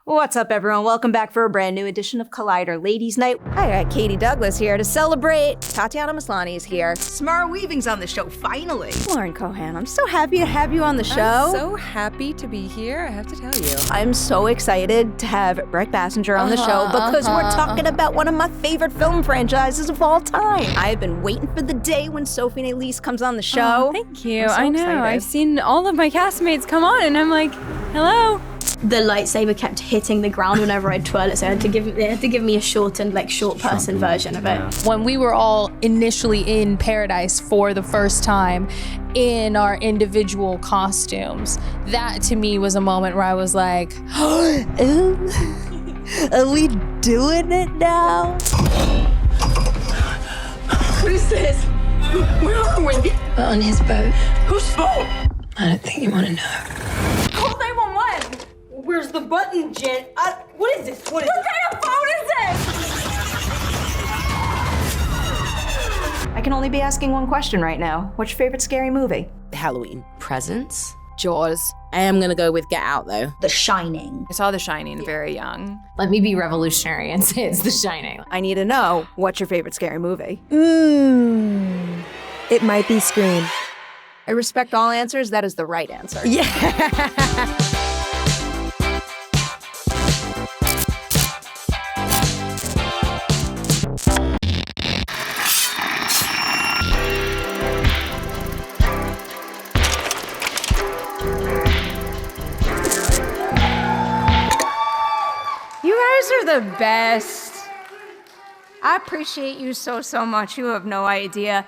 What's up, everyone? Welcome back for a brand new edition of Collider Ladies Night. I got Katie Douglas here to celebrate. Tatiana Maslany is here. Samara Weaving's on the show, finally. Lauren Cohan, I'm so happy to have you on the show. I'm so happy to be here, I have to tell you. I'm so excited to have Brett Bassinger on the show because we're talking about one of my favorite film franchises of all time. I've been waiting for the day when Sophie Nélisse comes on the show. Oh, thank you. I'm so I know. excited. I've seen all of my castmates come on and I'm like, hello. The lightsaber kept hitting the ground whenever I'd twirl it, so they had to give me a shortened, short person version of it. When we were all initially in Paradise for the first time in our individual costumes, that to me was a moment where I was like, oh, are we doing it now? Who's this? Where are we? We're on his boat. Whose boat? I don't think you want to know. Call 911! Where's the button, Jen? What is this? What What kind of phone is this? I can only be asking one question right now. What's your favorite scary movie? Halloween. Presents? Jaws. I am gonna go with Get Out, though. The Shining. I saw The Shining very young. Let me be revolutionary and say it's The Shining. I need to know, what's your favorite scary movie? It might be Scream. I respect all answers. That is the right answer. Yeah. You guys are the best. I appreciate you so much. You have no idea.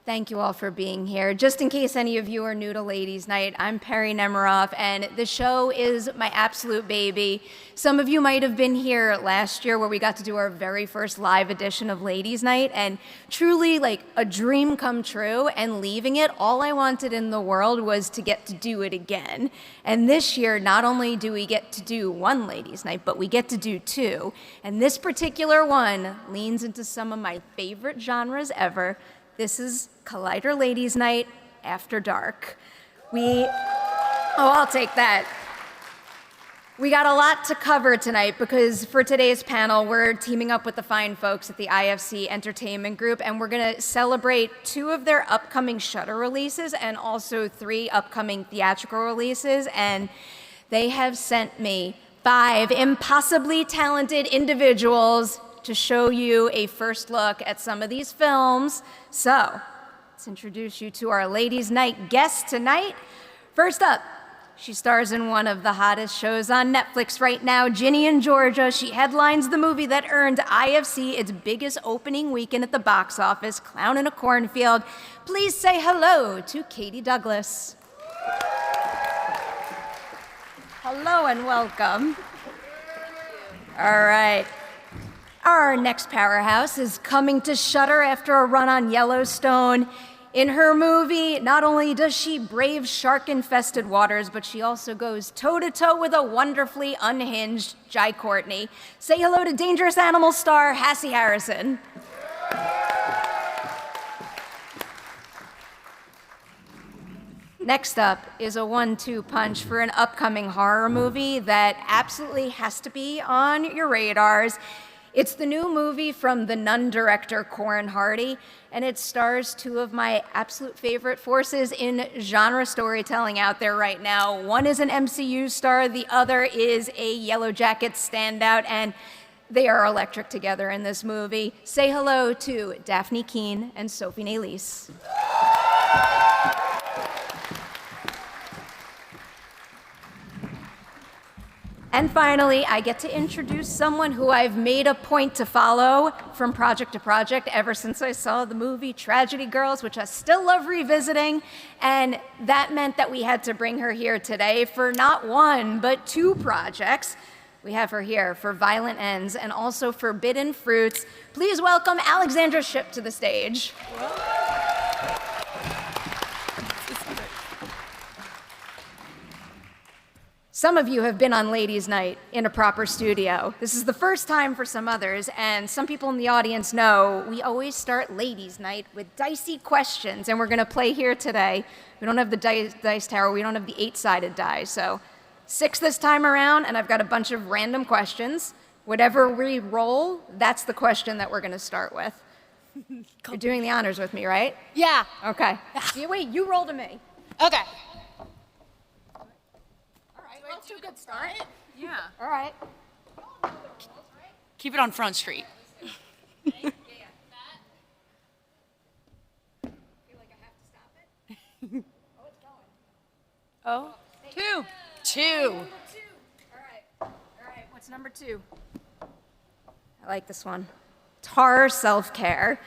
Thank you all for being here. Just in case any of you are new to Ladies Night, I'm Perry Nemiroff, and the show is my absolute baby. Some of you might have been here last year where we got to do our very first live edition of Ladies Night, and truly like a dream come true, and leaving it, all I wanted in the world was to get to do it again. And this year, not only do we get to do one Ladies Night, but we get to do two. And this particular one leans into some of my favorite genres ever. This is Collider Ladies Night After Dark. I'll take that. We got a lot to cover tonight because for today's panel, we're teaming up with the fine folks at the IFC Entertainment Group, and we're gonna celebrate 2 of their upcoming Shudder releases and also 3 upcoming theatrical releases, and they have sent me 5 impossibly talented individuals to show you a first look at some of these films. So, let's introduce you to our Ladies Night guest tonight. First up, she stars in one of the hottest shows on Netflix right now, Ginny and Georgia. She headlines the movie that earned IFC its biggest opening weekend at the box office, Clown in a Cornfield. Please say hello to Katie Douglas. Hello and welcome. All right. Our next powerhouse is coming to Shudder after a run on Yellowstone. In her movie, not only does she brave shark-infested waters, but she also goes toe-to-toe with a wonderfully unhinged Jai Courtney. Say hello to Dangerous Animals star Hassie Harrison. Next up is a 1-2 punch for an upcoming horror movie that absolutely has to be on your radars. It's the new movie from the Nun director, Corin Hardy, and it stars 2 of my absolute favorite forces in genre storytelling out there right now. One is an MCU star, the other is a Yellowjackets standout, and they are electric together in this movie. Say hello to Dafne Keen and Sophie Nélisse. And finally, I get to introduce someone who I've made a point to follow from project to project ever since I saw the movie Tragedy Girls, which I still love revisiting. And that meant that we had to bring her here today for not 1, but 2 projects. We have her here for Violent Ends and also Forbidden Fruits. Please welcome Alexandra Shipp to the stage. Some of you have been on Ladies Night in a proper studio. This is the first time for some others, and some people in the audience know we always start Ladies Night with Dicey Questions, and we're gonna play here today. We don't have the dice tower, we don't have the 8-sided die, so 6 this time around, and I've got a bunch of random questions. Whatever we roll, that's the question that we're going to start with. You're doing the honors with me, right? Yeah. Okay. Wait, you roll to me. Okay. All right, well, it's a good start. Yeah. All right. Keep it on Front Street. Oh. 2. 2. All right. What's number 2? I like this one. Horror self-care.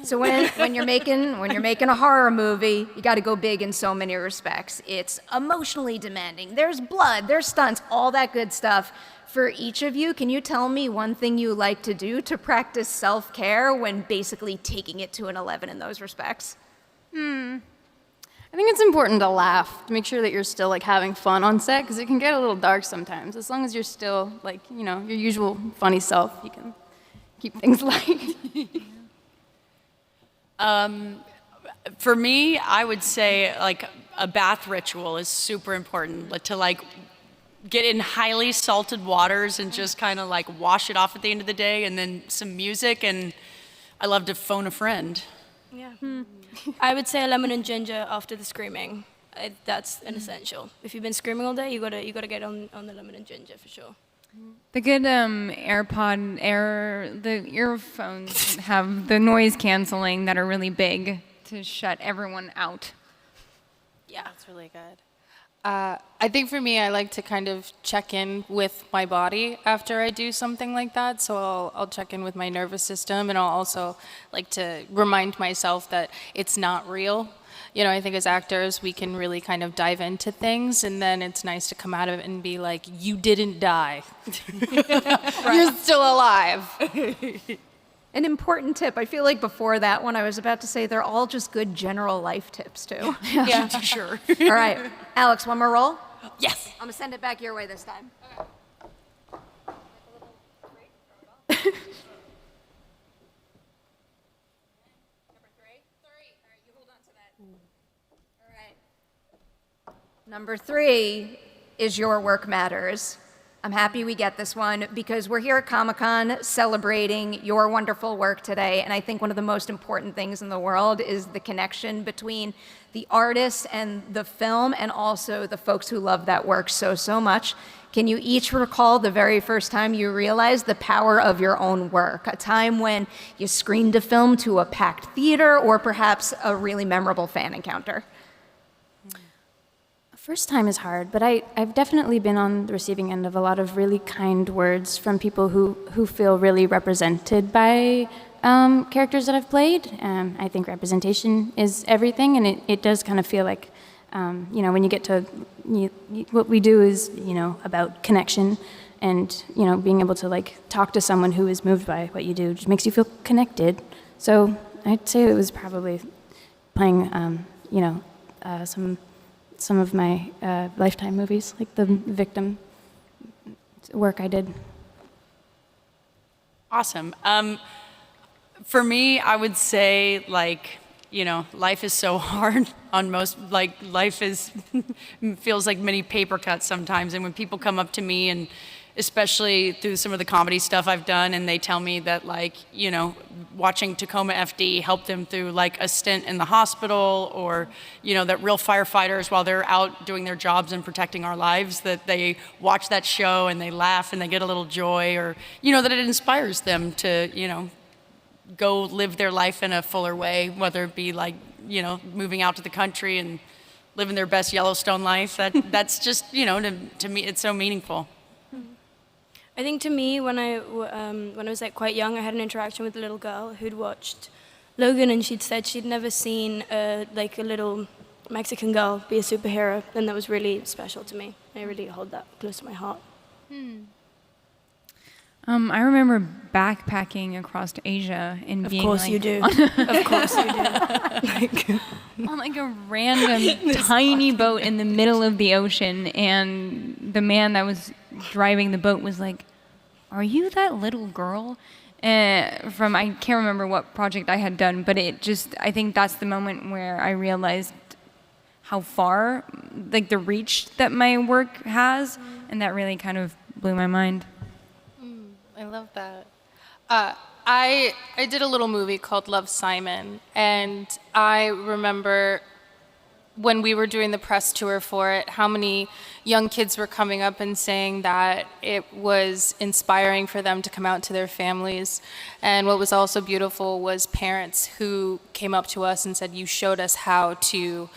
So when you're making a horror movie, you got to go big in so many respects. It's emotionally demanding. There's blood, there's stunts, all that good stuff. For each of you, can you tell me one thing you like to do to practice self-care when basically taking it to an 11 in those respects? I think it's important to laugh, to make sure that you're still like having fun on set, because it can get a little dark sometimes. As long as you're still like, you know, your usual funny self, you can keep things light. For me, I would say like a bath ritual is super important. Like, to like get in highly salted waters and just kind of like wash it off at the end of the day, and then some music, and I love to phone a friend. Yeah. I would say a lemon and ginger after the screaming. That's an essential. If you've been screaming all day, you gotta get on the lemon and ginger for sure. The good the earphones have the noise canceling that are really big to shut everyone out. Yeah. That's really good. I think for me, I like to kind of check in with my body after I do something like that. So I'll check in with my nervous system, and I'll also like to remind myself that it's not real. You know, I think as actors, we can really kind of dive into things, and then it's nice to come out of it and be like, you didn't die. You're still alive. An important tip. I feel like before that one, I was about to say they're all just good general life tips, too. Yeah, sure. All right. Alex, one more roll? Yes. I'm going to send it back your way this time. Number 3 is Your Work Matters. I'm happy we get this one because we're here at Comic-Con celebrating your wonderful work today, and I think one of the most important things in the world is the connection between the artists and the film, and also the folks who love that work so much. Can you each recall the very first time you realized the power of your own work? A time when you screened a film to a packed theater, or perhaps a really memorable fan encounter? First time is hard, but I've definitely been on the receiving end of a lot of really kind words from people who feel really represented by characters that I've played. I think representation is everything, and it does kind of feel like, you know, when you get to, what we do is, you know, about connection, and, you know, being able to like talk to someone who is moved by what you do just makes you feel connected. So I'd say it was probably playing, you know, some of my Lifetime movies, like the Victim work I did. Awesome. For me, I would say, like, you know, life is so hard on most, like, life is, feels like many paper cuts sometimes. And when people come up to me, and especially through some of the comedy stuff I've done, and they tell me that, like, you know, watching Tacoma FD helped them through like a stint in the hospital, or, you know, that real firefighters, while they're out doing their jobs and protecting our lives, that they watch that show and they laugh and they get a little joy, or, you know, that it inspires them to, you know, go live their life in a fuller way, whether it be like, you know, moving out to the country and living their best Yellowstone life. That's just, you know, to me, it's so meaningful. I think to me, when I was like quite young, I had an interaction with a little girl who'd watched Logan, and she'd said she'd never seen like a little Mexican girl be a superhero, and that was really special to me. I really hold that close to my heart. I remember backpacking across Asia and being like, You do. Of course you do. on like a random tiny boat in the middle of the ocean, and the man that was driving the boat was like, "Are you that little girl?" From, I can't remember what project I had done, but I think that's the moment where I realized how far, like the reach that my work has, and that really kind of blew my mind. I love that. I did a little movie called Love, Simon, and I remember when we were doing the press tour for it, how many young kids were coming up and saying that it was inspiring for them to come out to their families. And what was also beautiful was parents who came up to us and said, you showed us how to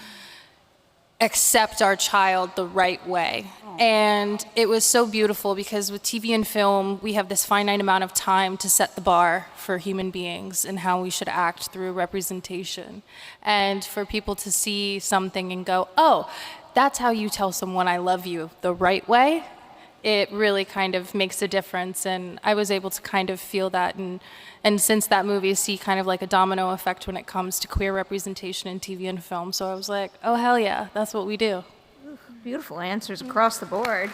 accept our child the right way. And it was so beautiful because with TV and film, we have this finite amount of time to set the bar for human beings and how we should act through representation. And for people to see something and go, oh, that's how you tell someone I love you the right way, it really kind of makes a difference. And I was able to kind of feel that and since that movie, see kind of like a domino effect when it comes to queer representation in TV and film. So I was like, oh, hell yeah, that's what we do. Beautiful answers across the board.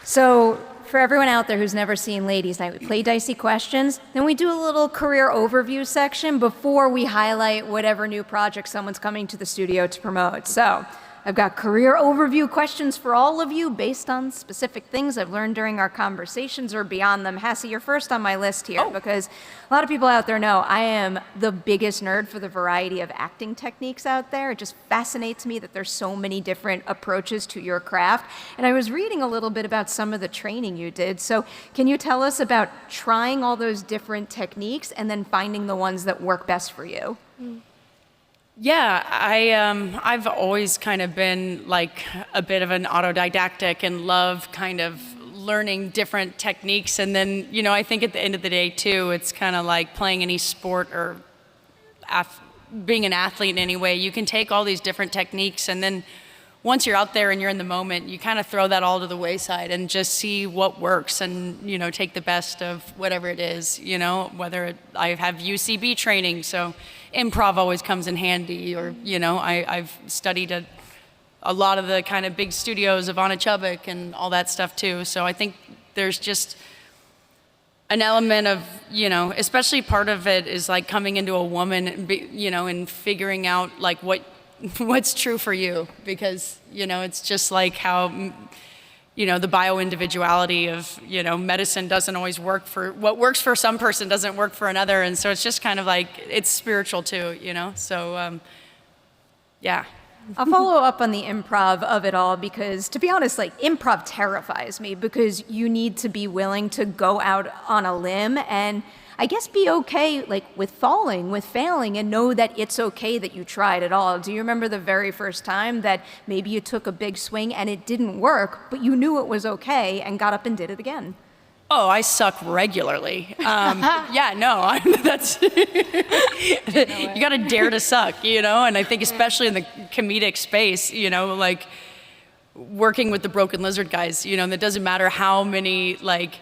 So for everyone out there who's never seen Ladies Night, we play Dicey Questions, then we do a little career overview section before we highlight whatever new project someone's coming to the studio to promote. So I've got career overview questions for all of you based on specific things I've learned during our conversations or beyond them. Hassie, you're first on my list here because a lot of people out there know I am the biggest nerd for the variety of acting techniques out there. It just fascinates me that there's so many different approaches to your craft. And I was reading a little bit about some of the training you did. So can you tell us about trying all those different techniques and then finding the ones that work best for you? Yeah, I've always kind of been like a bit of an autodidactic and love kind of learning different techniques. And then, you know, I think at the end of the day too, it's kind of like playing any sport or being an athlete in any way. You can take all these different techniques and then once you're out there and you're in the moment, you kind of throw that all to the wayside and just see what works and, you know, take the best of whatever it is, you know, I have UCB training, so improv always comes in handy, or, you know, I've studied at a lot of the kind of big studios of Anna Chubbuck and all that stuff too. So I think there's just an element of, you know, especially part of it is like coming into a woman, and you know, and figuring out like what's true for you, because, you know, it's just like how, you know, the bio-individuality of, you know, medicine doesn't always work for, what works for some person doesn't work for another, and so it's just kind of like, it's spiritual too, you know, so, yeah. I'll follow up on the improv of it all because, to be honest, like, improv terrifies me because you need to be willing to go out on a limb and I guess be okay, like, with failing, and know that it's okay that you tried at all. Do you remember the very first time that maybe you took a big swing and it didn't work, but you knew it was okay and got up and did it again? Oh, I suck regularly. Yeah, no, that's, you gotta dare to suck, you know? And I think especially in the comedic space, you know, like, working with the Broken Lizard guys, you know, and it doesn't matter how many, like,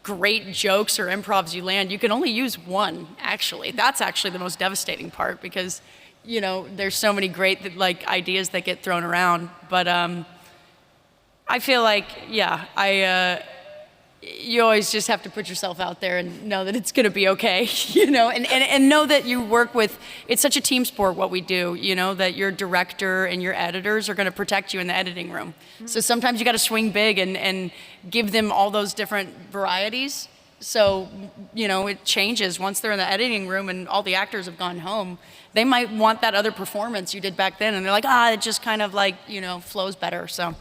great jokes or improvs you land, you can only use one, actually. That's actually the most devastating part because, you know, there's so many great, like, ideas that get thrown around. But I feel like, yeah, you always just have to put yourself out there and know that it's going to be okay, you know, and know that you work with, it's such a team sport what we do, you know, that your director and your editors are going to protect you in the editing room. Mm-hmm. So sometimes you got to swing big and give them all those different varieties. So, you know, it changes once they're in the editing room and all the actors have gone home. They might want that other performance you did back then, and they're like, it just kind of like, you know, flows better. So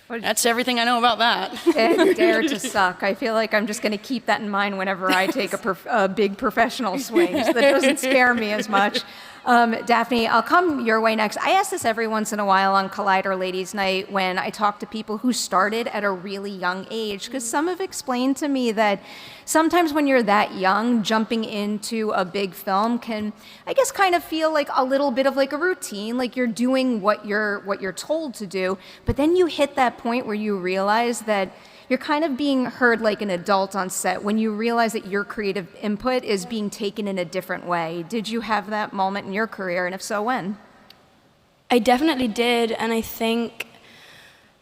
that's everything I know about that. And dare to suck. I feel like I'm just going to keep that in mind whenever I take a big professional swing. So that doesn't scare me as much. Dafne, I'll come your way next. I ask this every once in a while on Collider Ladies Night when I talk to people who started at a really young age, because some have explained to me that sometimes when you're that young, jumping into a big film can, I guess, kind of feel like a little bit of like a routine, like you're doing what you're told to do, but then you hit that point where you realize that you're kind of being heard like an adult on set when you realize that your creative input is being taken in a different way. Did you have that moment in your career, and if so, when? I definitely did, and I think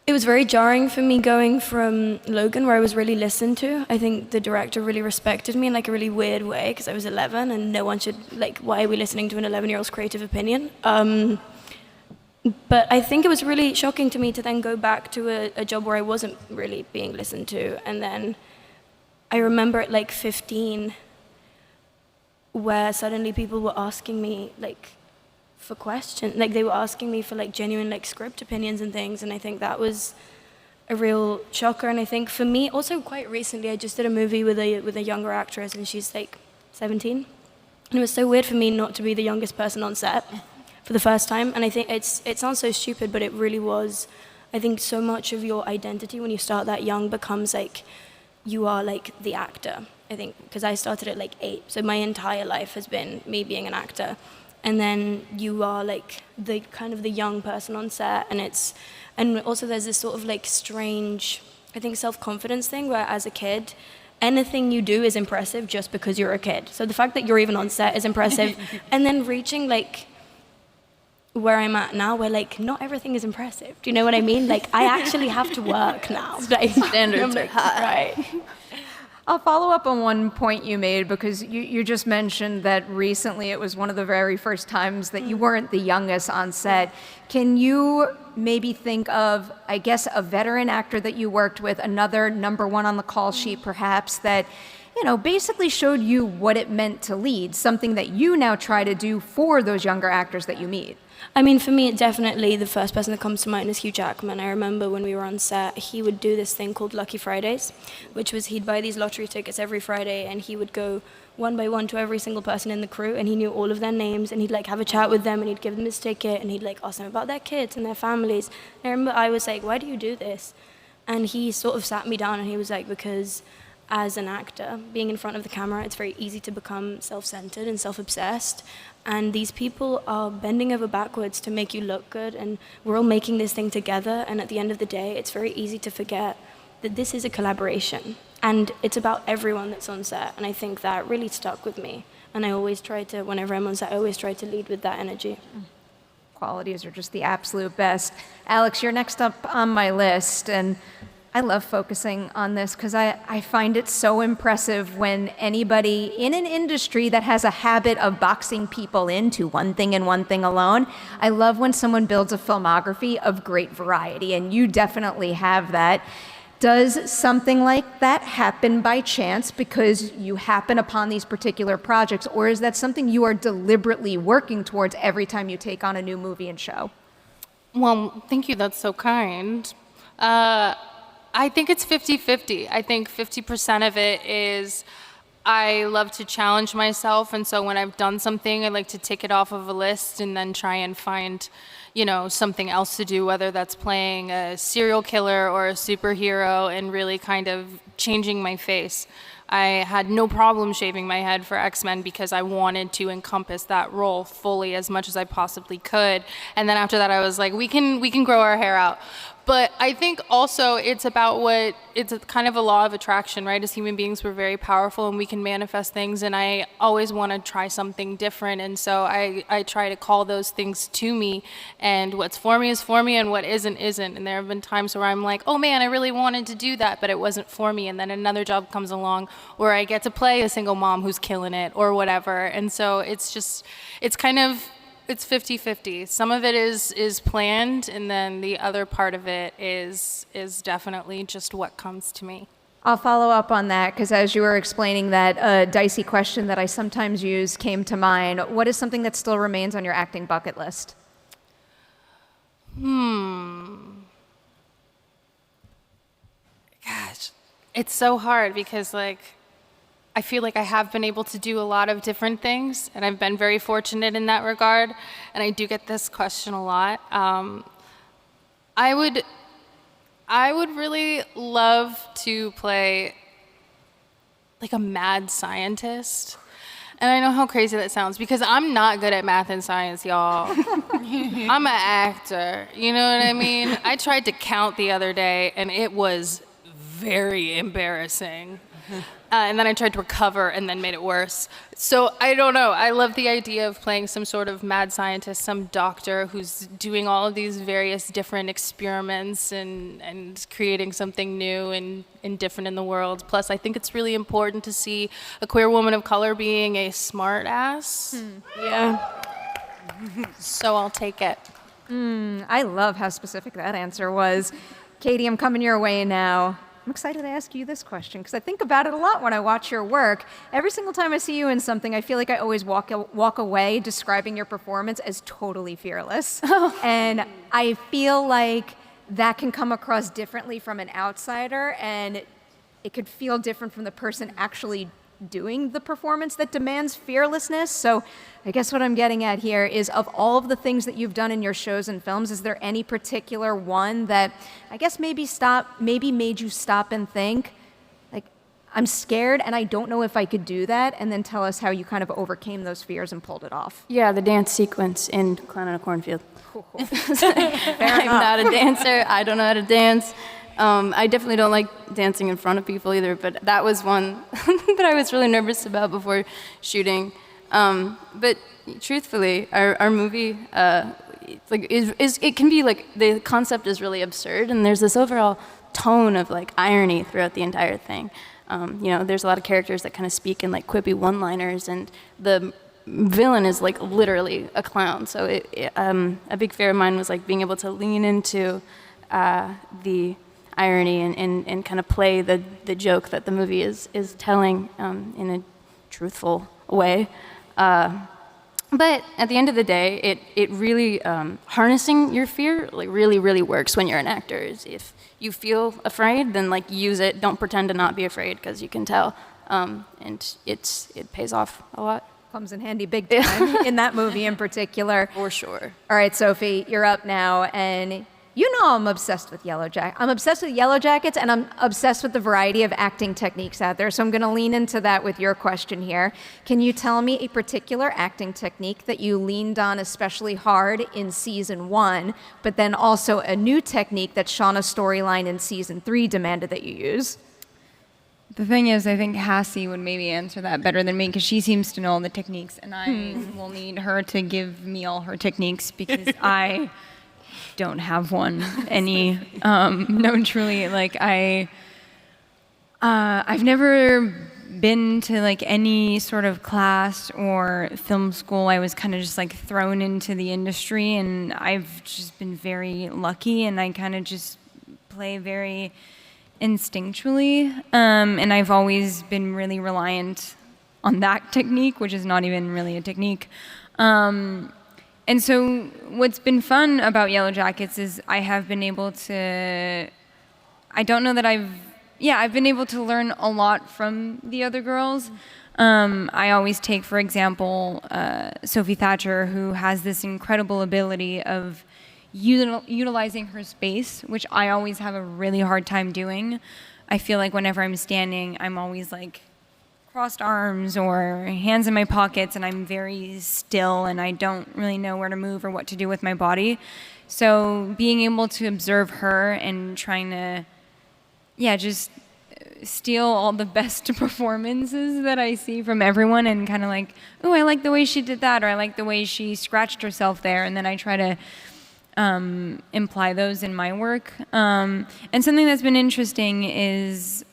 It was very jarring for me going from Logan, where I was really listened to. I think the director really respected me in like a really weird way because I was 11 and no one should, like, why are we listening to an 11-year-old's creative opinion? But I think it was really shocking to me to then go back to a job where I wasn't really being listened to. And then I remember at like 15 where suddenly people were asking me like for questions, like they were asking me for like genuine like script opinions and things, and I think that was a real shocker. And I think for me, also quite recently, I just did a movie with a younger actress, and she's like 17, and it was so weird for me not to be the youngest person on set for the first time. And I think it sounds so stupid, but it really was. I think so much of your identity when you start that young becomes like you are like the actor. I think because I started at like 8, so my entire life has been me being an actor. And then you are like the kind of the young person on set, and also there's this sort of like strange, I think, self-confidence thing where as a kid, anything you do is impressive just because you're a kid. So the fact that you're even on set is impressive. And then reaching like where I'm at now, where like not everything is impressive. Do you know what I mean? Like I actually have to work now. Like, Standards are high. Right. I'll follow up on one point you made, because you just mentioned that recently it was one of the very first times that you weren't the youngest on set. Can you maybe think of, I guess, a veteran actor that you worked with, another number one on the call sheet perhaps, that, you know, basically showed you what it meant to lead, something that you now try to do for those younger actors that you meet? I mean, for me, definitely the first person that comes to mind is Hugh Jackman. I remember when we were on set, he would do this thing called Lucky Fridays, which was he'd buy these lottery tickets every Friday, and he would go one by one to every single person in the crew, and he knew all of their names, and he'd like have a chat with them, and he'd give them his ticket, and he'd like ask them about their kids and their families. And I remember I was like, why do you do this? And he sort of sat me down, and he was like, because as an actor, being in front of the camera, it's very easy to become self-centered and self-obsessed. And these people are bending over backwards to make you look good, and we're all making this thing together. And at the end of the day, it's very easy to forget that this is a collaboration, and it's about everyone that's on set. And I think that really stuck with me. And I always try to, whenever I'm on set, I always try to lead with that energy. Qualities are just the absolute best. Alex, you're next up on my list, and I love focusing on this because I find it so impressive when anybody in an industry that has a habit of boxing people into one thing and one thing alone. I love when someone builds a filmography of great variety, and you definitely have that. Does something like that happen by chance because you happen upon these particular projects, or is that something you are deliberately working towards every time you take on a new movie and show? Well, thank you. That's so kind. I think it's 50-50. I think 50% of it is I love to challenge myself, and so when I've done something, I like to tick it off of a list and then try and find, you know, something else to do, whether that's playing a serial killer or a superhero and really kind of changing my face. I had no problem shaving my head for X-Men because I wanted to encompass that role fully as much as I possibly could. And then after that, I was like, we can grow our hair out. But I think also it's about it's a kind of a law of attraction, right? As human beings, we're very powerful and we can manifest things, and I always want to try something different, and so I try to call those things to me, and what's for me is for me, and what isn't. And there have been times where I'm like, oh man, I really wanted to do that, but it wasn't for me, and then another job comes along where I get to play a single mom who's killing it or whatever, and so it's 50-50. Some of it is planned, and then the other part of it is definitely just what comes to me. I'll follow up on that, because as you were explaining that dicey question that I sometimes use came to mind. What is something that still remains on your acting bucket list? Gosh, it's so hard because I feel like I have been able to do a lot of different things, and I've been very fortunate in that regard, and I do get this question a lot. I would really love to play like a mad scientist. And I know how crazy that sounds because I'm not good at math and science, y'all. I'm an actor, you know what I mean? I tried to count the other day, and it was very embarrassing. And then I tried to recover and then made it worse. So I don't know. I love the idea of playing some sort of mad scientist, some doctor who's doing all of these various different experiments and creating something new and different in the world. Plus, I think it's really important to see a queer woman of color being a smart ass. Yeah. So I'll take it. I love how specific that answer was. Katie, I'm coming your way now. I'm excited to ask you this question because I think about it a lot when I watch your work. Every single time I see you in something, I feel like I always walk away describing your performance as totally fearless. And I feel like that can come across differently from an outsider, and it could feel different from the person actually doing the performance that demands fearlessness. So I guess what I'm getting at here is, of all of the things that you've done in your shows and films, is there any particular one that I guess maybe made you stop and think, like, I'm scared and I don't know if I could do that, and then tell us how you kind of overcame those fears and pulled it off? Yeah, the dance sequence in Clown in a Cornfield. I'm not a dancer. I don't know how to dance. I definitely don't like dancing in front of people either, but that was one that I was really nervous about before shooting. But truthfully, our movie, it can be like, the concept is really absurd, and there's this overall tone of like irony throughout the entire thing. There's a lot of characters that kind of speak in like quippy one-liners, and the villain is like literally a clown. So a big fear of mine was like being able to lean into the irony and kind of play the joke that the movie is telling in a truthful way. But at the end of the day, it really, harnessing your fear like really, really works when you're an actor. If you feel afraid, then like use it. Don't pretend to not be afraid, because you can tell. And it pays off a lot. Comes in handy big time in that movie in particular. For sure. All right, Sophie, you're up now, and you know I'm obsessed with Yellowjackets. I'm obsessed with Yellowjackets, and I'm obsessed with the variety of acting techniques out there. So I'm going to lean into that with your question here. Can you tell me a particular acting technique that you leaned on especially hard in season 1, but then also a new technique that Shauna's storyline in season 3 demanded that you use? The thing is, I think Hassie would maybe answer that better than me, because she seems to know all the techniques, and I will need her to give me all her techniques, because I don't have one any. No, truly, like I've never been to like any sort of class or film school. I was kind of just like thrown into the industry, and I've just been very lucky, and I kind of just play very instinctually, and I've always been really reliant on that technique, which is not even really a technique. And so what's been fun about Yellowjackets is I have been able to, I don't know that I've been able to learn a lot from the other girls. I always take, for example, Sophie Thatcher, who has this incredible ability of utilizing her space, which I always have a really hard time doing. I feel like whenever I'm standing, I'm always like crossed arms or hands in my pockets, and I'm very still, and I don't really know where to move or what to do with my body. So being able to observe her and trying to, just steal all the best performances that I see from everyone, and kind of like, oh, I like the way she did that, or I like the way she scratched herself there, and then I try to imply those in my work. And something that's been interesting is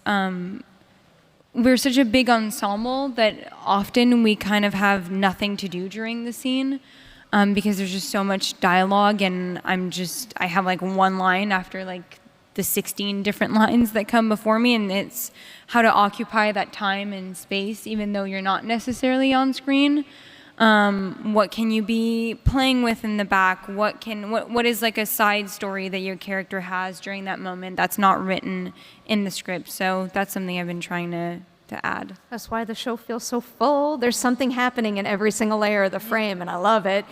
we're such a big ensemble that often we kind of have nothing to do during the scene, because there's just so much dialogue, and I have like one line after like the 16 different lines that come before me, and it's how to occupy that time and space even though you're not necessarily on screen. What can you be playing with in the back? What is like a side story that your character has during that moment that's not written in the script? So that's something I've been trying to add. That's why the show feels so full. There's something happening in every single layer of the frame, and I love it.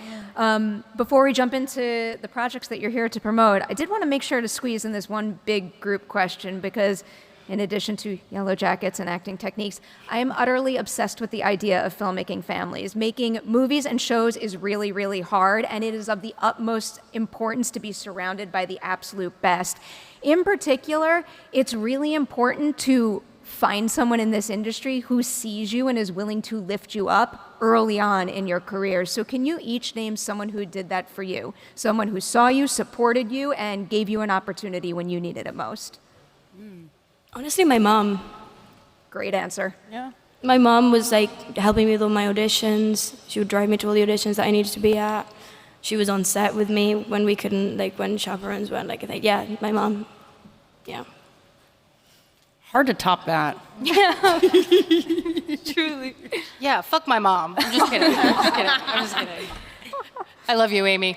Before we jump into the projects that you're here to promote, I did want to make sure to squeeze in this one big group question, because in addition to Yellowjackets and acting techniques, I am utterly obsessed with the idea of filmmaking families. Making movies and shows is really, really hard, and it is of the utmost importance to be surrounded by the absolute best. In particular, it's really important to find someone in this industry who sees you and is willing to lift you up early on in your career. So can you each name someone who did that for you? Someone who saw you, supported you, and gave you an opportunity when you needed it most? Honestly, my mom. Great answer. Yeah. My mom was like helping me with all my auditions. She would drive me to all the auditions that I needed to be at. She was on set with me when we couldn't, like when chaperones weren't, like I think, yeah, my mom. Yeah. Hard to top that. Truly. Yeah, fuck my mom. I'm just kidding. I'm just kidding. I love you, Amy.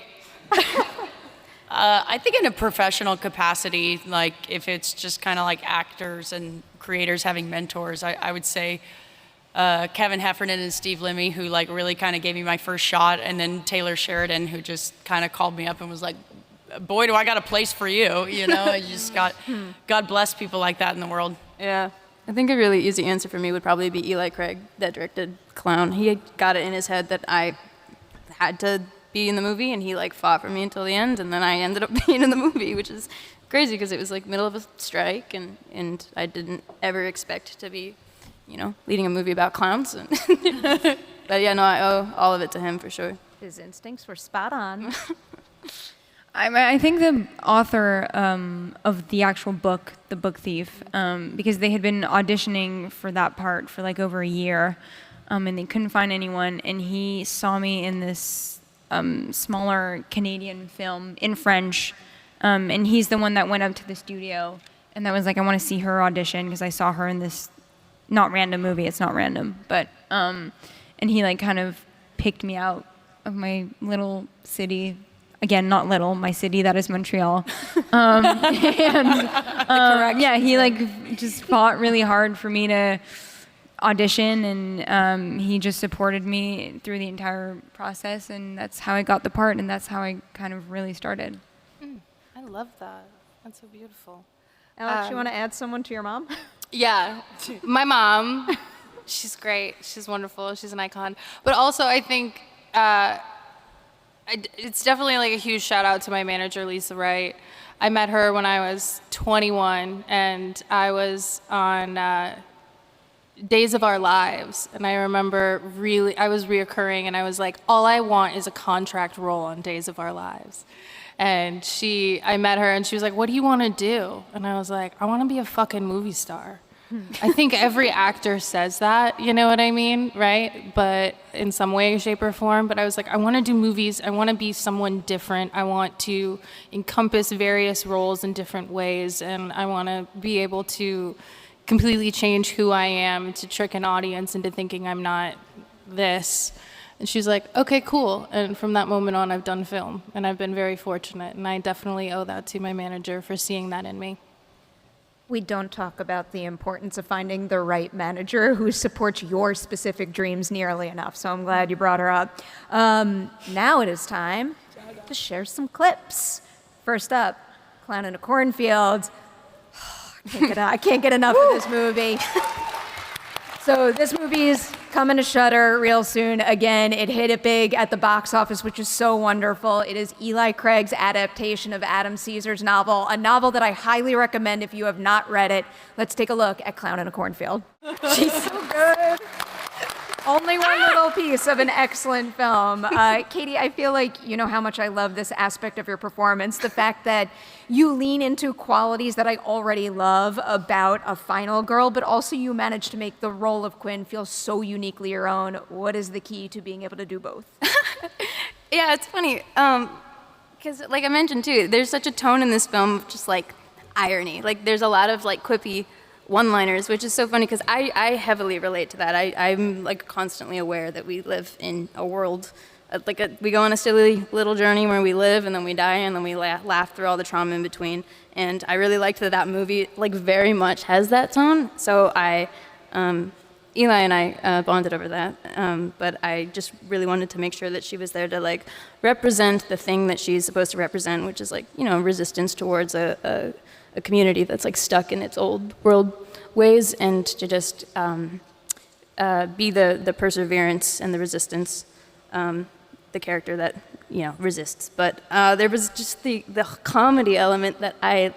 I think in a professional capacity, like if it's just kind of like actors and creators having mentors, I would say Kevin Heffernan and Steve Lemmy, who like really kind of gave me my first shot, and then Taylor Sheridan, who just kind of called me up and was like, boy, do I got a place for you, you know? You just got, God bless people like that in the world. Yeah. I think a really easy answer for me would probably be Eli Craig, that directed Clown. He got it in his head that I had to be in the movie, and he like fought for me until the end, and then I ended up being in the movie, which is crazy because it was like middle of a strike, and I didn't ever expect to be, you know, leading a movie about clowns. But yeah, no, I owe all of it to him for sure. His instincts were spot on. I think the author of the actual book, The Book Thief, because they had been auditioning for that part for like over a year, and they couldn't find anyone, and he saw me in this smaller Canadian film in French, and he's the one that went up to the studio, and that was like, I want to see her audition, because I saw her in this not random movie, it's not random, but, and he like kind of picked me out of my little city. Again, not little, my city, that is Montreal. Yeah, he like just fought really hard for me to audition, and he just supported me through the entire process, and that's how I got the part, and that's how I kind of really started. I love that. That's so beautiful. Alex, you want to add someone to your mom? Yeah, my mom, she's great. She's wonderful. She's an icon. But also, I think it's definitely like a huge shout out to my manager, Lisa Wright. I met her when I was 21, and I was on Days of Our Lives. And I remember I was reoccurring, and I was like, all I want is a contract role on Days of Our Lives. And I met her, and she was like, what do you want to do? And I was like, I want to be a fucking movie star. I think every actor says that, you know what I mean, right? But in some way, shape, or form. But I was like, I want to do movies. I want to be someone different. I want to encompass various roles in different ways. And I want to be able to completely change who I am, to trick an audience into thinking I'm not this. And she's like, okay, cool. And from that moment on, I've done film. And I've been very fortunate. And I definitely owe that to my manager for seeing that in me. We don't talk about the importance of finding the right manager who supports your specific dreams nearly enough, so I'm glad you brought her up. Now it is time to share some clips. First up, Clown in a Cornfield. I can't get enough of this movie. So this movie is coming to Shudder real soon. Again, it hit it big at the box office, which is so wonderful. It is Eli Craig's adaptation of Adam Caesar's novel, a novel that I highly recommend if you have not read it. Let's take a look at Clown in a Cornfield. She's so good. Only one little piece of an excellent film. Katie, I feel like you know how much I love this aspect of your performance, the fact that you lean into qualities that I already love about a final girl, but also you manage to make the role of Quinn feel so uniquely your own. What is the key to being able to do both? Yeah, it's funny, because like I mentioned too, there's such a tone in this film of just like irony. Like there's a lot of like quippy one-liners, which is so funny because I heavily relate to that. I'm like constantly aware that we live in a world, we go on a silly little journey where we live and then we die and then we laugh through all the trauma in between. And I really liked that movie like very much has that tone. So Eli and I bonded over that, but I just really wanted to make sure that she was there to like represent the thing that she's supposed to represent, which is like, you know, resistance towards a community that's like stuck in its old world ways, and to just be the perseverance and the resistance, the character that, you know, resists. But there was just the comedy element that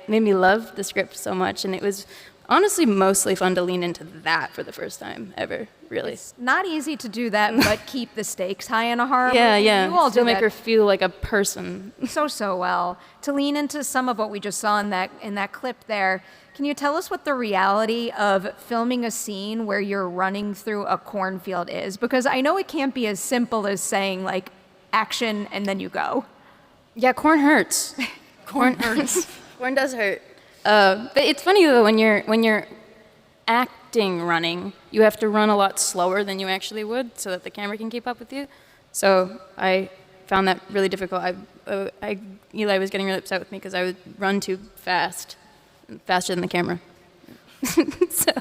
made me love the script so much, and it was honestly mostly fun to lean into that for the first time ever, really. It's not easy to do that, but keep the stakes high in a horror movie. Yeah. You all Still do make that her feel like a person. so well. To lean into some of what we just saw in that clip there, can you tell us what the reality of filming a scene where you're running through a cornfield is? Because I know it can't be as simple as saying like action and then you go. Yeah, corn hurts. Corn hurts. Corn does hurt. But it's funny though, when you're acting running, you have to run a lot slower than you actually would so that the camera can keep up with you. So I found that really difficult. Eli was getting really upset with me because I would run too fast, faster than the camera. So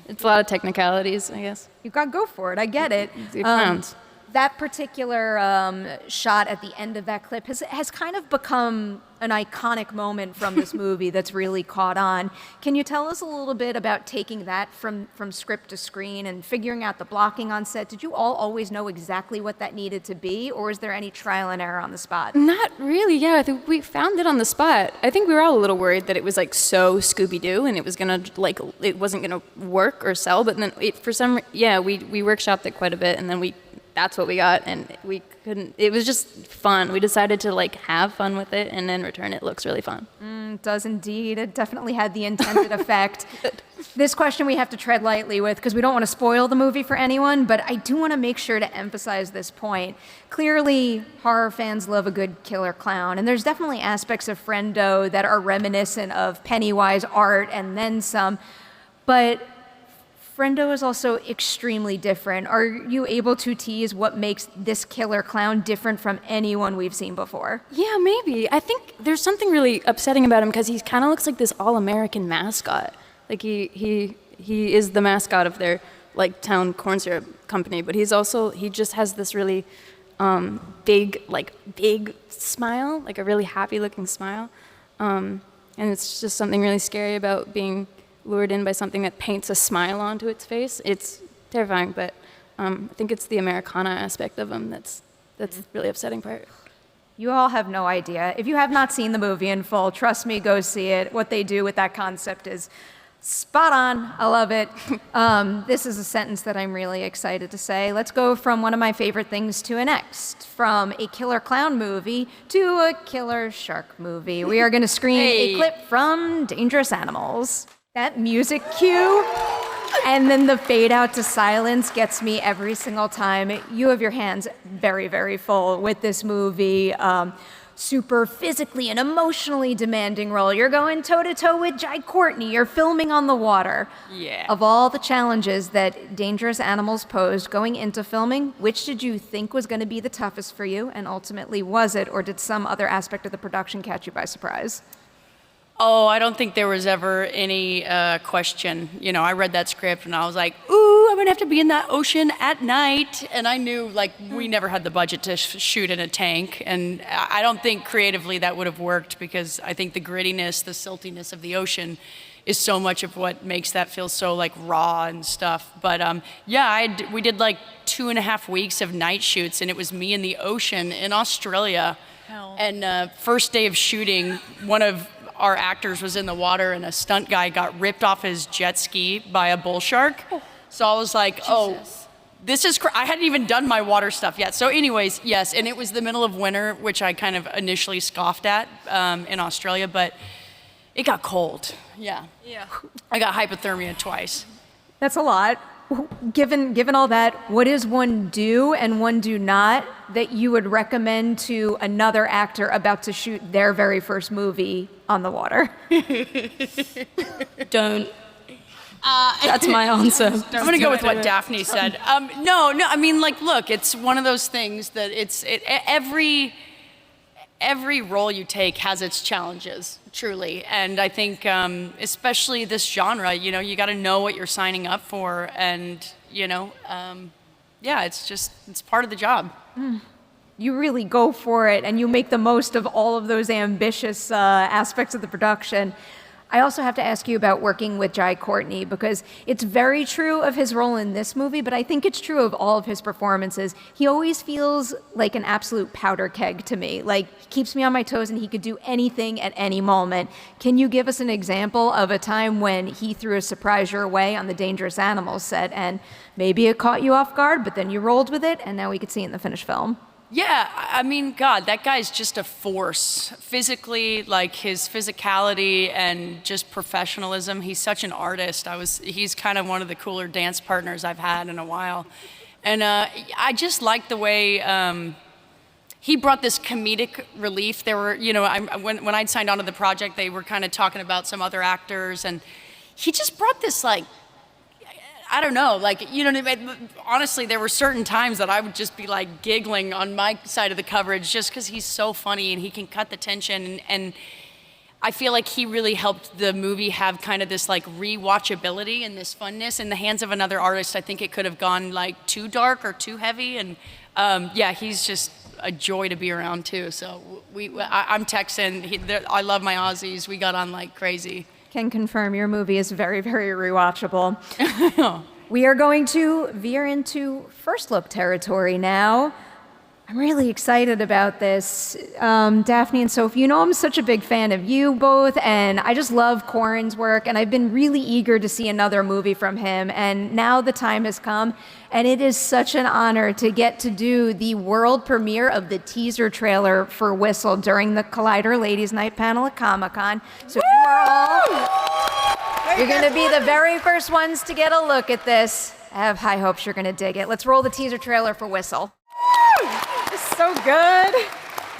it's a lot of technicalities, I guess. You got to go for it. I get it. Clowns. That particular shot at the end of that clip has kind of become an iconic moment from this movie that's really caught on. Can you tell us a little bit about taking that from script to screen and figuring out the blocking on set? Did you all always know exactly what that needed to be, or is there any trial and error on the spot? Not really, yeah. I think we found it on the spot. I think we were all a little worried that it was like so Scooby-Doo and it was gonna it wasn't gonna work or sell, but then we workshopped it quite a bit and then that's what we got, and we couldn't. It was just fun. We decided to have fun with it, and then return it looks really fun. It does indeed. It definitely had the intended effect. This question we have to tread lightly with because we don't want to spoil the movie for anyone, but I do want to make sure to emphasize this point. Clearly, horror fans love a good killer clown, and there's definitely aspects of Friendo that are reminiscent of Pennywise art and then some, but Friendo is also extremely different. Are you able to tease what makes this killer clown different from anyone we've seen before? Yeah, maybe. I think there's something really upsetting about him because he kind of looks like this all-American mascot. Like he is the mascot of their town corn syrup company, but he just has this really big smile, like a really happy-looking smile, and it's just something really scary about being lured in by something that paints a smile onto its face. It's terrifying, but I think it's the Americana aspect of him that's the really upsetting part. You all have no idea. If you have not seen the movie in full, trust me, go see it. What they do with that concept is spot on. I love it. This is a sentence that I'm really excited to say. Let's go from one of my favorite things to a next. From a killer clown movie to a killer shark movie. We are going to screen a clip from Dangerous Animals. That music cue and then the fade out to silence gets me every single time. You have your hands very, very full with this movie. Super physically and emotionally demanding role. You're going toe-to-toe with Jai Courtney. You're filming on the water. Yeah. Of all the challenges that Dangerous Animals posed going into filming, which did you think was going to be the toughest for you? And ultimately, was it? Or did some other aspect of the production catch you by surprise? Oh, I don't think there was ever any question. I read that script and I was like, ooh, I'm gonna have to be in that ocean at night. And I knew we never had the budget to shoot in a tank. And I don't think creatively that would have worked because I think the grittiness, the siltiness of the ocean is so much of what makes that feel so raw and stuff. But we did 2.5 weeks of night shoots and it was me in the ocean in Australia. Hell. And first day of shooting, one of our actors was in the water and a stunt guy got ripped off his jet ski by a bull shark. So I was like, this is I hadn't even done my water stuff yet. So anyways, yes, and it was the middle of winter, which I kind of initially scoffed at in Australia, but it got cold. Yeah. I got hypothermia twice. That's a lot. Given all that, what is one do and one do not that you would recommend to another actor about to shoot their very first movie on the water? Don't. That's my answer. I'm going to go with what Daphne said. No, I mean, look, it's one of those things that every role you take has its challenges, truly. And I think, especially this genre, you got to know what you're signing up for. And, it's part of the job. You really go for it and you make the most of all of those ambitious aspects of the production. I also have to ask you about working with Jai Courtney, because it's very true of his role in this movie, but I think it's true of all of his performances. He always feels like an absolute powder keg to me. Like, he keeps me on my toes and he could do anything at any moment. Can you give us an example of a time when he threw a surprise your way on the Dangerous Animals set and maybe it caught you off guard, but then you rolled with it and now we could see it in the finished film? Yeah, I mean, God, that guy's just a force. Physically, like his physicality and just professionalism. He's such an artist. He's kind of one of the cooler dance partners I've had in a while. And I just like the way he brought this comedic relief. There were, you know, when I'd signed on to the project, they were kind of talking about some other actors, and he just brought this, like, I don't know, like, you know, honestly, there were certain times that I would just be like giggling on my side of the coverage just because he's so funny and he can cut the tension. And I feel like he really helped the movie have kind of this like rewatchability and this funness. In the hands of another artist, I think it could have gone like too dark or too heavy. And yeah, he's just a joy to be around too. So I'm Texan. I love my Aussies. We got on like crazy. Can confirm your movie is very, very rewatchable. We are going to veer into first look territory now. I'm really excited about this. Dafne and Sophie, you know I'm such a big fan of you both, and I just love Corin's work, and I've been really eager to see another movie from him, and now the time has come, and it is such an honor to get to do the world premiere of the teaser trailer for Whistle during the Collider Ladies Night panel at Comic-Con. So you are all, you're gonna be the very first ones to get a look at this. I have high hopes you're gonna dig it. Let's roll the teaser trailer for Whistle. It's so good.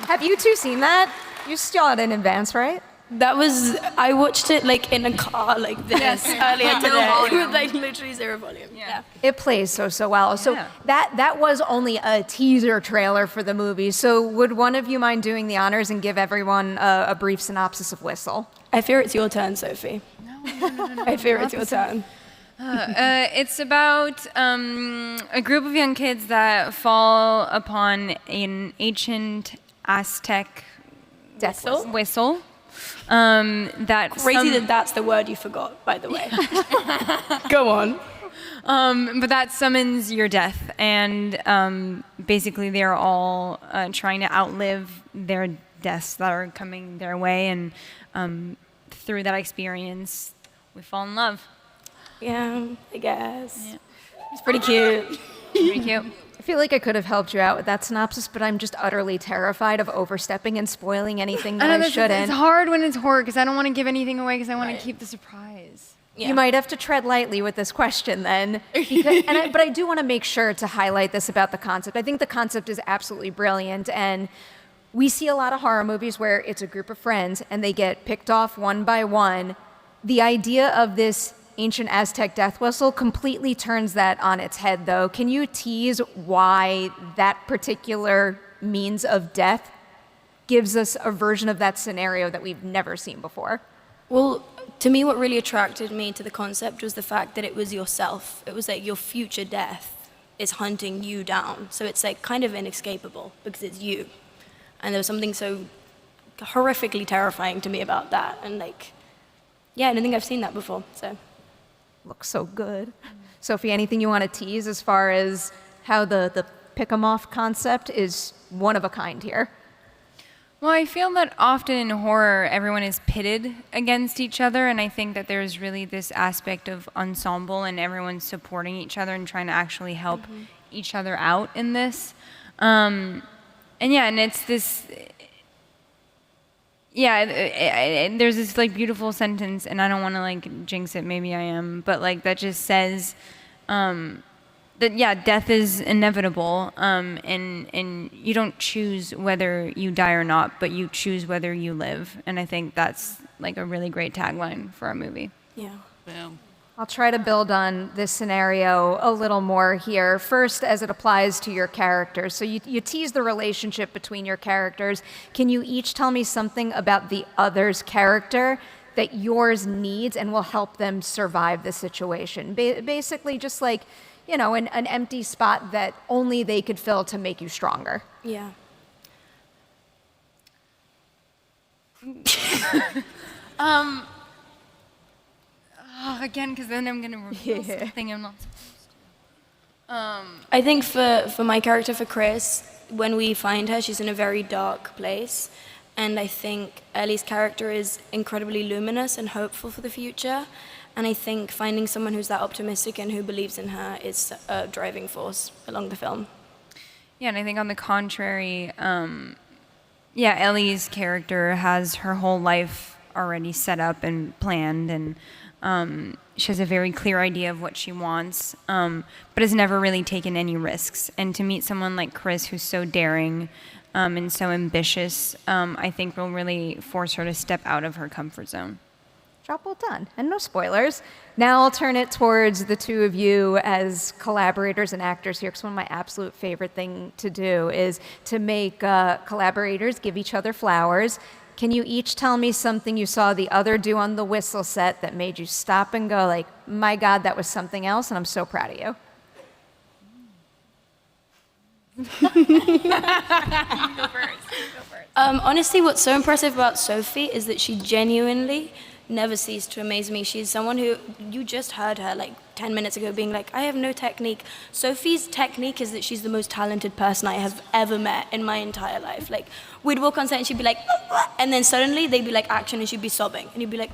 Have you two seen that? You saw it in advance, right? That was, I watched it like in a car like this earlier today with like literally zero volume. Yeah. It plays so well. So that was only a teaser trailer for the movie. So would one of you mind doing the honors and give everyone a brief synopsis of Whistle? I fear it's your turn, Sophie. No. I fear it's your turn. It's about a group of young kids that fall upon an ancient Aztec whistle. Crazy that's the word you forgot, by the way. Go on. But that summons your death, and basically they're all trying to outlive their deaths that are coming their way, and through that experience, we fall in love. Yeah, I guess. Yeah. It's pretty cute. Pretty cute. I feel like I could have helped you out with that synopsis, but I'm just utterly terrified of overstepping and spoiling anything that I shouldn't. It's hard when it's horror because I don't want to give anything away because I want to keep the surprise. Yeah. You might have to tread lightly with this question then. But I do want to make sure to highlight this about the concept. I think the concept is absolutely brilliant, and we see a lot of horror movies where it's a group of friends and they get picked off one by one. The idea of this ancient Aztec death whistle completely turns that on its head, though. Can you tease why that particular means of death gives us a version of that scenario that we've never seen before? Well, to me, what really attracted me to the concept was the fact that it was yourself. It was like your future death is hunting you down. So it's like kind of inescapable because it's you. And there was something so horrifically terrifying to me about that. And like, yeah, I don't think I've seen that before, so. Looks so good. Sophie, anything you want to tease as far as how the pick 'em off concept is one of a kind here? Well, I feel that often in horror, everyone is pitted against each other, and I think that there's really this aspect of ensemble and everyone's supporting each other and trying to actually help each other out in this. And it's this... there's this like beautiful sentence, and I don't want to like jinx it, maybe I am, but like that just says that death is inevitable, and you don't choose whether you die or not, but you choose whether you live, and I think that's like a really great tagline for our movie. Yeah. I'll try to build on this scenario a little more here. First, as it applies to your characters. So you tease the relationship between your characters. Can you each tell me something about the other's character that yours needs and will help them survive the situation? Basically, just like, you know, an empty spot that only they could fill to make you stronger. Yeah. Again, because then I'm going to reveal something I'm not supposed to. I think for my character, for Chris, when we find her, she's in a very dark place. And I think Ellie's character is incredibly luminous and hopeful for the future. And I think finding someone who's that optimistic and who believes in her is a driving force along the film. Yeah, and I think on the contrary, Ellie's character has her whole life already set up and planned, and she has a very clear idea of what she wants, but has never really taken any risks. And to meet someone like Chris, who's so daring and so ambitious, I think will really force her to step out of her comfort zone. Job well done, and no spoilers. Now I'll turn it towards the two of you as collaborators and actors here, because one of my absolute favorite thing to do is to make collaborators give each other flowers. Can you each tell me something you saw the other do on the whistle set that made you stop and go like, my God, that was something else, and I'm so proud of you? Honestly, what's so impressive about Sophie is that she genuinely never ceased to amaze me. She's someone who, you just heard her like 10 minutes ago being like, I have no technique. Sophie's technique is that she's the most talented person I have ever met in my entire life. Like, we'd walk on set and she'd be like, and then suddenly they'd be like, action, and she'd be sobbing. And you'd be like,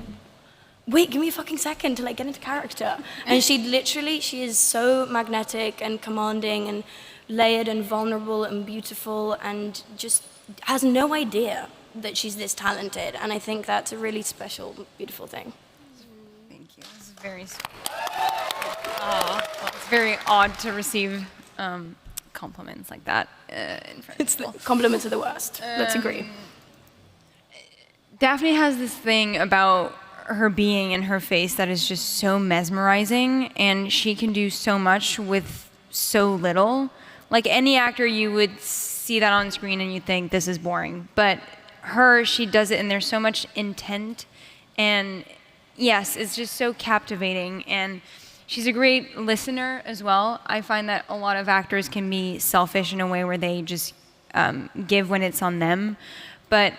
wait, give me a fucking second to like get into character. And she is so magnetic and commanding and layered and vulnerable and beautiful and just has no idea that she's this talented, and I think that's a really special, beautiful thing. Thank you. This is very sweet. It's very odd to receive compliments like that in front of people. Compliments are the worst. Let's agree. Daphne has this thing about her being and her face that is just so mesmerizing, and she can do so much with so little. Like any actor, you would see that on screen and you think this is boring, but she does it, and there's so much intent, and yes, it's just so captivating. And she's a great listener as well. I find that a lot of actors can be selfish in a way where they just give when it's on them, but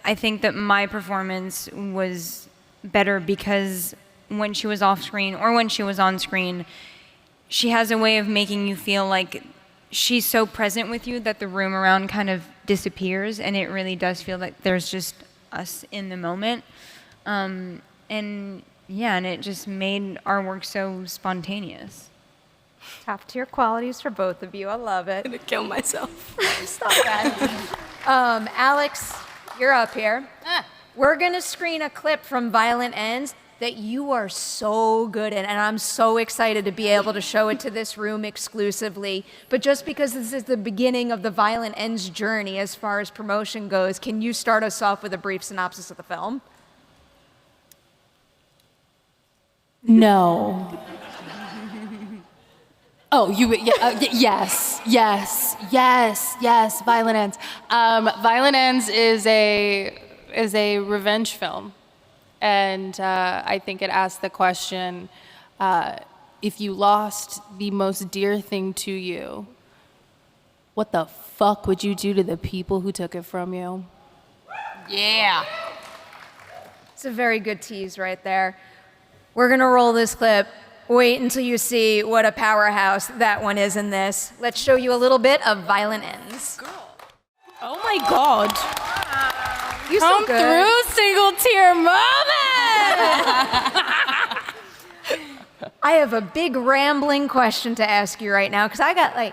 I think that my performance was better because when she was off screen or when she was on screen, she has a way of making you feel like she's so present with you that the room around kind of disappears, and it really does feel like there's just us in the moment. And it just made our work so spontaneous. Top tier qualities for both of you. I love it. I'm gonna kill myself. Stop that. Alex, you're up here. We're gonna screen a clip from Violent Ends that you are so good in, and I'm so excited to be able to show it to this room exclusively. But just because this is the beginning of the Violent Ends journey as far as promotion goes, can you start us off with a brief synopsis of the film? No. Oh, yes, Violent Ends. Violent Ends is a revenge film. And I think it asks the question, if you lost the most dear thing to you, what the fuck would you do to the people who took it from you? Yeah. It's a very good tease right there. We're gonna roll this clip. Wait until you see what a powerhouse that one is in this. Let's show you a little bit of Violent Ends. Oh my God. You Come so good. through, single tier moment! I have a big rambling question to ask you right now, because I got like,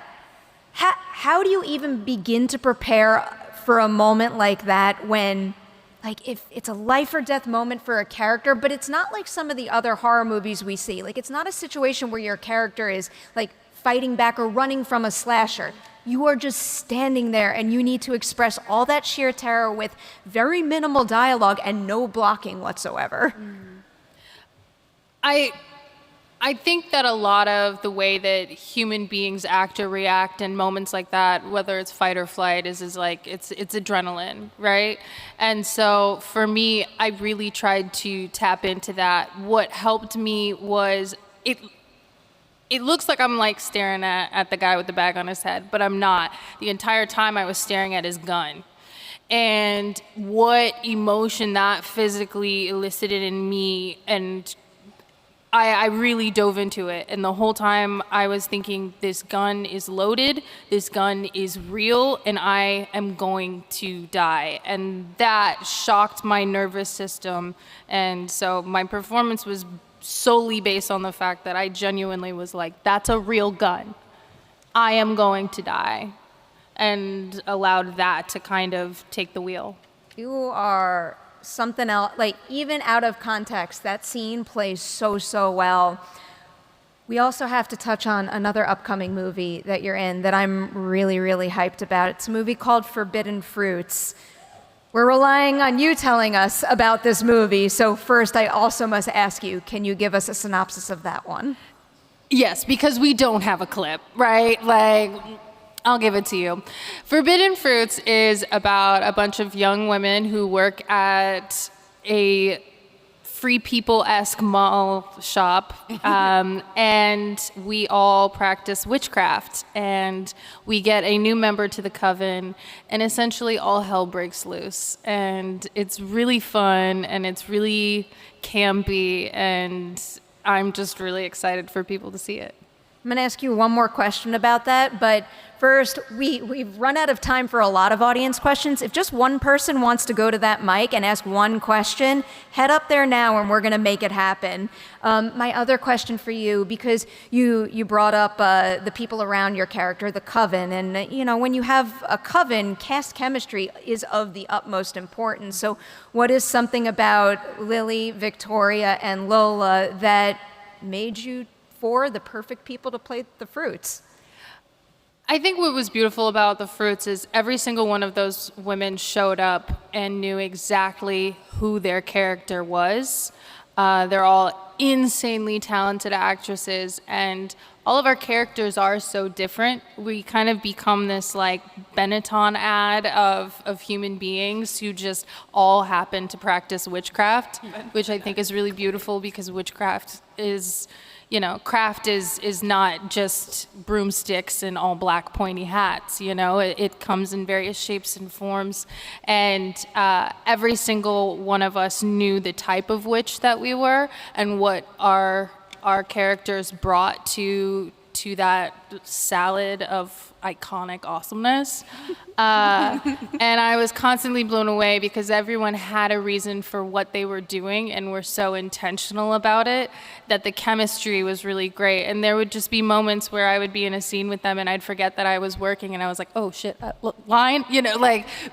how do you even begin to prepare for a moment like that when, like, if it's a life or death moment for a character, but it's not like some of the other horror movies we see. Like, it's not a situation where your character is like fighting back or running from a slasher. You are just standing there and you need to express all that sheer terror with very minimal dialogue and no blocking whatsoever. I think that a lot of the way that human beings act or react in moments like that, whether it's fight or flight, is like it's adrenaline, right? And so for me, I really tried to tap into that. What helped me was it looks like I'm like staring at the guy with the bag on his head, but I'm not. The entire time I was staring at his gun. And what emotion that physically elicited in me, and I really dove into it. And the whole time I was thinking, this gun is loaded, this gun is real, and I am going to die. And that shocked my nervous system. And so my performance was solely based on the fact that I genuinely was like, that's a real gun. I am going to die. And allowed that to kind of take the wheel. You are something else. Like, even out of context, that scene plays so well. We also have to touch on another upcoming movie that you're in that I'm really hyped about. It's a movie called Forbidden Fruits. We're relying on you telling us about this movie. So first, I also must ask you, can you give us a synopsis of that one? Yes, because we don't have a clip, right? Like, I'll give it to you. Forbidden Fruits is about a bunch of young women who work at a Free People-esque mall shop, and we all practice witchcraft, and we get a new member to the coven, and essentially all hell breaks loose. And it's really fun, and it's really campy, and I'm just really excited for people to see it. I'm going to ask you one more question about that, but first, we've run out of time for a lot of audience questions. If just one person wants to go to that mic and ask one question, head up there now and we're going to make it happen. My other question for you, because you brought up the people around your character, the coven, and when you have a coven, cast chemistry is of the utmost importance. So what is something about Lily, Victoria, and Lola that made you the perfect people to play the Fruits? I think what was beautiful about the Fruits is every single one of those women showed up and knew exactly who their character was. They're all insanely talented actresses, and all of our characters are so different. We kind of become this like Benetton ad of human beings who just all happen to practice witchcraft, which I think is really beautiful because witchcraft is, craft is not just broomsticks and all black pointy hats, it comes in various shapes and forms. And every single one of us knew the type of witch that we were and what our characters brought to that salad of iconic awesomeness. And I was constantly blown away because everyone had a reason for what they were doing and were so intentional about it that the chemistry was really great. And there would just be moments where I would be in a scene with them and I'd forget that I was working and I was like, oh shit, line,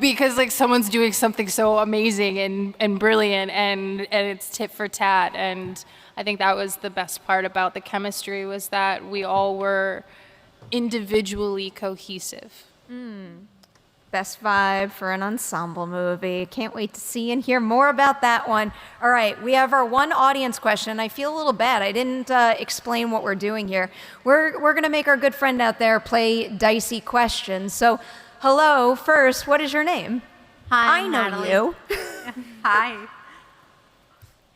because someone's doing something so amazing and brilliant and it's tit for tat. And I think that was the best part about the chemistry, was that we all were individually cohesive. Best vibe for an ensemble movie. Can't wait to see and hear more about that one. All right, we have our one audience question. I feel a little bad. I didn't explain what we're doing here. We're going to make our good friend out there play Dicey Questions. So, hello, first, what is your name? Hi, I know Natalie. you. Hi.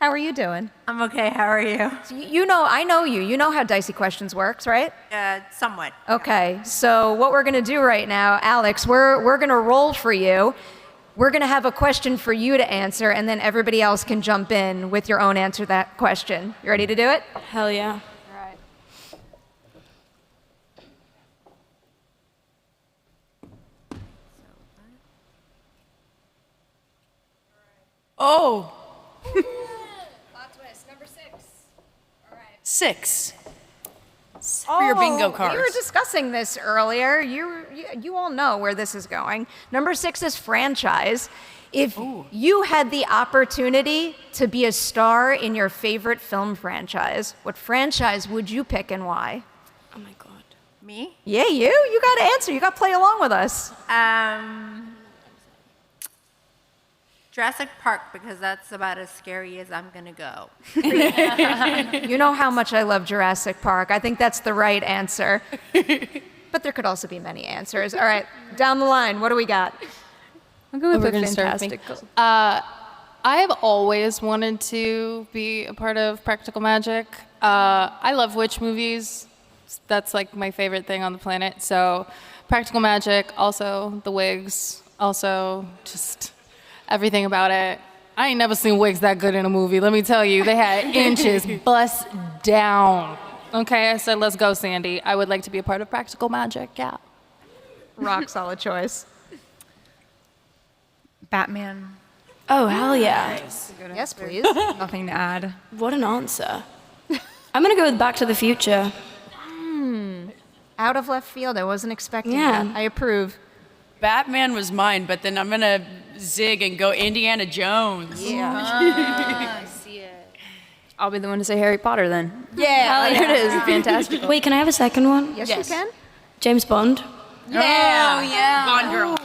How are you doing? I'm okay. How are you? So I know you. You know how Dicey Questions works, right? Somewhat. Okay, so what we're going to do right now, Alex, we're going to roll for you. We're going to have a question for you to answer, and then everybody else can jump in with your own answer to that question. You ready to do it? Hell yeah. All right. Oh! Plot twist, number 6. All right. 6. For your bingo cards. We were discussing this earlier. You all know where this is going. Number 6 is franchise. If you had the opportunity to be a star in your favorite film franchise, what franchise would you pick and why? Oh my God. Me? Yeah, you. You got to answer. You got to play along with us. Jurassic Park, because that's about as scary as I'm going to go. You know how much I love Jurassic Park. I think that's the right answer. But there could also be many answers. All right, down the line, what do we got? I'll go with We're the gonna start with me. fantastical. I've always wanted to be a part of practical magic. I love witch movies. That's like my favorite thing on the planet. So practical magic, also the wigs, also just everything about it. I ain't never seen wigs that good in a movie. Let me tell you, they had inches bust down. Okay, I said, let's go, Sandy. I would like to be a part of Practical Magic. Yeah. Rock solid choice. Batman. Oh, hell yeah. Yes, please. Nothing to add. What an answer. I'm going to go with Back to the Future. Out of left field. I wasn't expecting Yeah. that. I approve. Batman was mine, but then I'm gonna zig and go Indiana Jones. I'll be the one to say Harry Potter then. Yeah. There it is. Fantastic. Wait, can I have a second one? Yes, you can. James Bond. Yeah. Bond girl.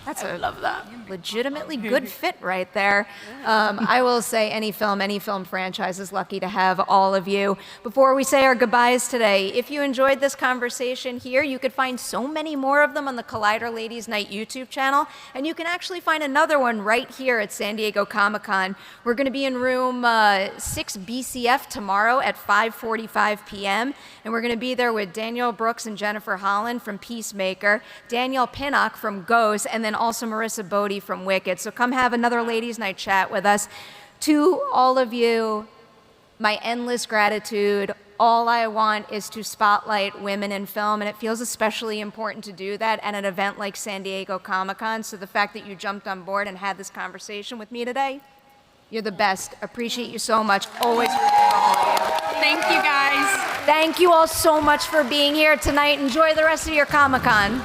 That's a legitimately good fit right there. I will say any film franchise is lucky to have all of you. Before we say our goodbyes today, if you enjoyed this conversation here, you could find so many more of them on the Collider Ladies Night YouTube channel, and you can actually find another one right here at San Diego Comic-Con. We're going to be in room 6 BCF tomorrow at 5:45 p.m., and we're going to be there with Danielle Brooks and Jennifer Holland from Peacemaker, Danielle Pinnock from Ghost, and then also Marissa Bodie from Wicked. So come have another ladies' night chat with us. To all of you, my endless gratitude. All I want is to spotlight women in film, and it feels especially important to do that at an event like San Diego Comic-Con. So the fact that you jumped on board and had this conversation with me today, you're the best. Appreciate you so much. Always rooting for all of you. Thank you, guys. Thank you all so much for being here tonight. Enjoy the rest of your Comic-Con.